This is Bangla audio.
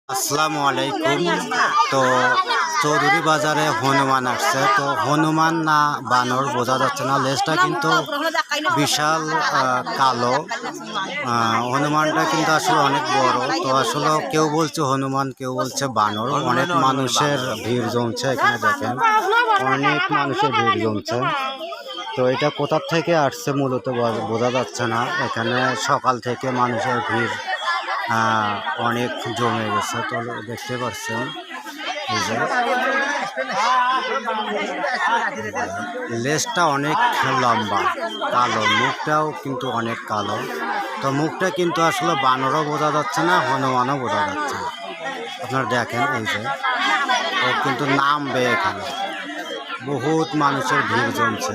আসসালামু আলাইকুম। তো চৌধুরী বাজারে হনুমান আসছে। তো হনুমান না বানর বোঝা যাচ্ছে না, লেজটা কিন্তু বিশাল কালো। হনুমানটা কিন্তু আসলে অনেক বড়। তো আসলে কেউ বলছে হনুমান, কেউ বলছে বানর। অনেক মানুষের ভিড় জমছে, এখানে দেখেন অনেক মানুষের ভিড় জমছে। তো এটা কোথার থেকে আসছে মূলত বোঝা যাচ্ছে না। এখানে সকাল থেকে মানুষের ভিড় অনেক জমে গেছে। তো দেখতে পাচ্ছেন এই যে লেজটা অনেক লম্বা, কালো, মুখটাও কিন্তু অনেক কালো। তো মুখটা কিন্তু আসলে বানরও বোঝা যাচ্ছে না, হনুমানও বোঝা যাচ্ছে না। আপনারা দেখেন এই যে ও কিন্তু নামবে, এখানে বহুত মানুষের ভিড় জমছে।